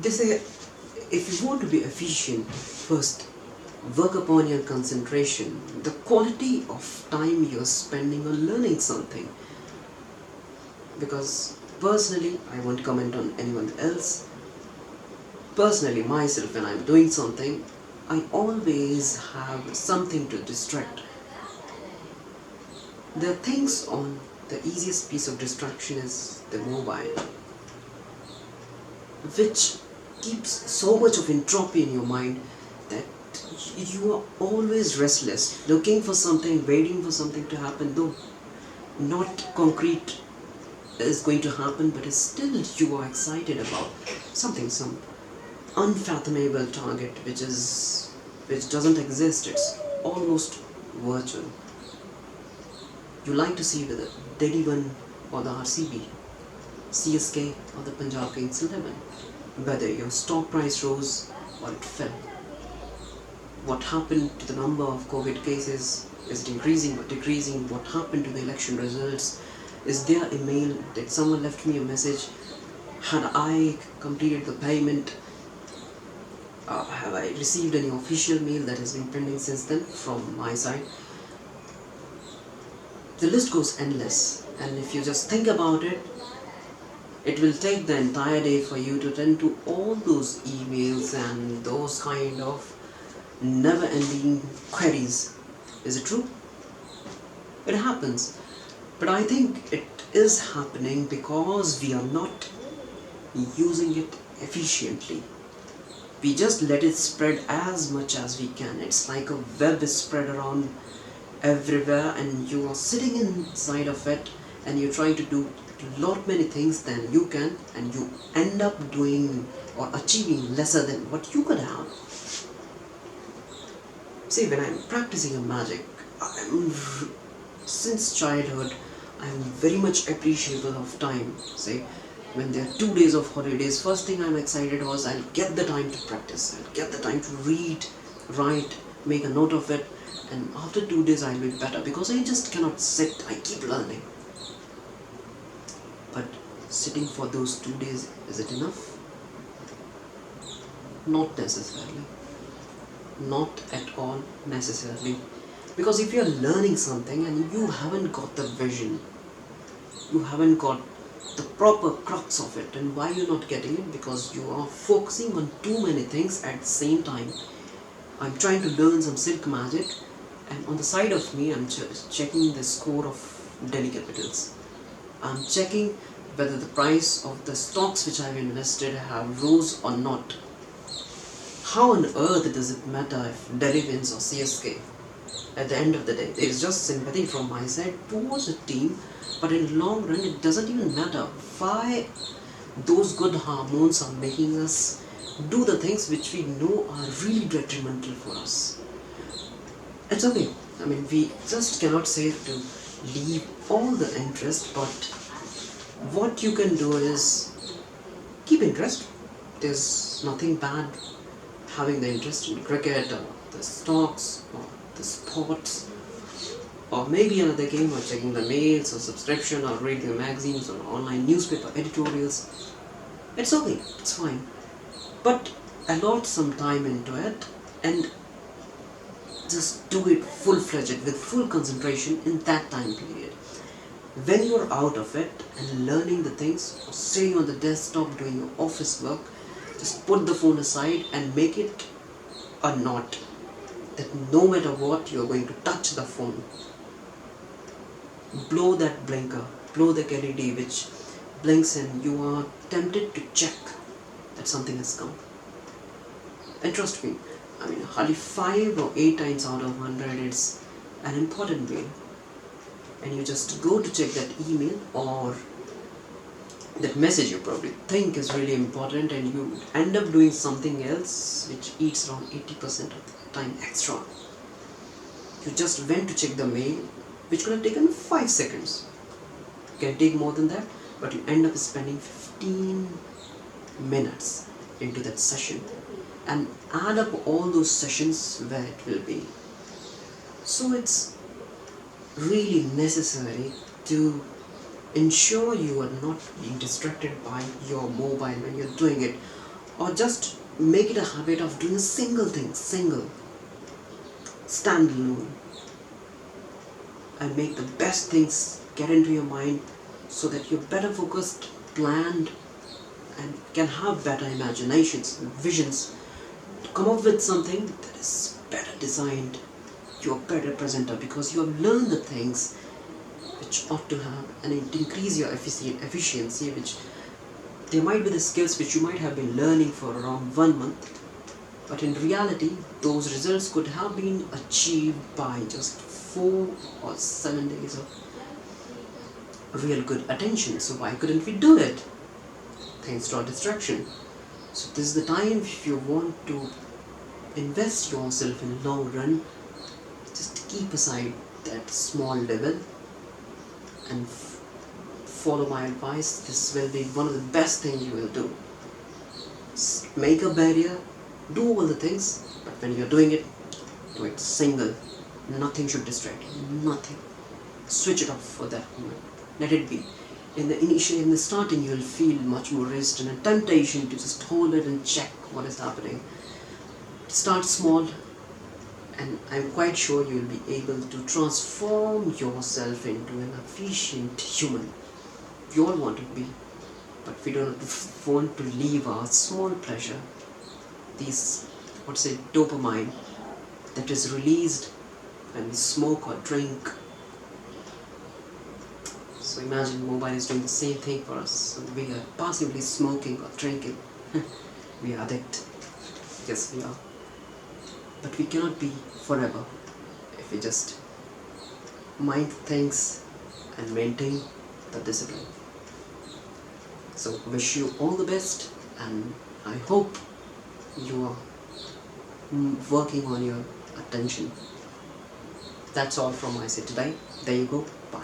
They say if you want to be efficient, first work upon your concentration, the quality of time you're spending on learning something. Because personally, I won't comment on anyone else. Personally, myself, when I'm doing something, I always have something to distract. There are things on the easiest piece of distraction is the mobile, which keeps so much of entropy in your mind that you are always restless, looking for something, waiting for something to happen, though not concrete is going to happen, but still you are excited about something, some unfathomable target which doesn't exist. It's almost virtual. You like to see whether Delhi won or the RCB, CSK or the Punjab Kings 11, whether your stock price rose or it fell, what happened to the number of COVID cases, is it increasing or decreasing, what happened to the election results, is there a mail, did someone left me a message, had I completed the payment, have I received any official mail that has been pending since then from my side. The list goes endless, and if you just think about it, it will take the entire day for you to attend to all those emails and those kind of never-ending queries. Is it true? It happens. But I think it is happening because we are not using it efficiently. We just let it spread as much as we can. It's like a web is spread around everywhere, and you are sitting inside of it and you're trying to do a lot many things than you can, and you end up doing or achieving lesser than what you could have. See, when I'm practicing a magic, since childhood, I'm very much appreciable of time. Say, when there are 2 days of holidays, first thing I'm excited was I'll get the time to practice, I'll get the time to read, write, make a note of it, and after 2 days I'll be better, because I just cannot sit, I keep learning. But sitting for those 2 days, is it enough? Not necessarily. Not at all necessarily. Because if you're learning something and you haven't got the vision, you haven't got the proper crux of it, and why you're not getting it? Because you are focusing on too many things at the same time. I'm trying to learn some silk magic, and on the side of me I'm checking the score of Delhi Capitals. I'm checking whether the price of the stocks which I've invested have rose or not. How on earth does it matter if Delhi wins or CSK? At the end of the day, there is just sympathy from my side towards a team, but in the long run it doesn't even matter. Why those good hormones are making us do the things which we know are really detrimental for us. It's okay. I mean, we just cannot say to leave all the interest, but what you can do is keep interest. There's nothing bad having the interest in cricket or the stocks or the sports, or maybe another game, or checking the mails or subscription, or reading the magazines or online newspaper editorials. It's okay, it's fine. But allot some time into it and just do it full-fledged with full concentration in that time period. When you're out of it and learning the things, or sitting on the desktop doing your office work, just put the phone aside and make it a knot that no matter what, you're going to touch the phone. Blow that blinker, blow the LED which blinks, and you are tempted to check that something has come. And trust me, I mean, hardly 5 or 8 times out of 100 it's an important mail, and you just go to check that email or that message you probably think is really important, and you end up doing something else which eats around 80% of the time extra. You just went to check the mail, which could have taken 5 seconds. Can take more than that, but you end up spending 15 minutes into that session, and add up all those sessions where it will be. So it's really necessary to ensure you are not being distracted by your mobile when you're doing it, or just make it a habit of doing a single thing, single, standalone, and make the best things get into your mind so that you're better focused, planned, and can have better imaginations and visions to come up with something that is better designed. You're a better presenter because you have learned the things which ought to have, and it increase your efficiency, which there might be the skills which you might have been learning for around 1 month, but in reality those results could have been achieved by just 4 or 7 days of real good attention. So why couldn't we do it? Thanks to our distraction. So this is the time, if you want to invest yourself in the long run, just keep aside that small level and follow my advice. This will be one of the best things you will do. Make a barrier, do all the things, but when you're doing it, do it single. Nothing should distract you, nothing. Switch it off for that moment. Let it be. In the starting, you'll feel much more resistant and temptation to just hold it and check what is happening. Start small, and I'm quite sure you'll be able to transform yourself into an efficient human. We all want to be, but we don't want to leave our small pleasure, these, dopamine that is released when we smoke or drink. So imagine mobile is doing the same thing for us. So we are passively smoking or drinking. We are addicted. Yes, we are. But we cannot be forever if we just mind things and maintain the discipline. So wish you all the best, and I hope you are working on your attention. That's all from my side today. There you go. Bye.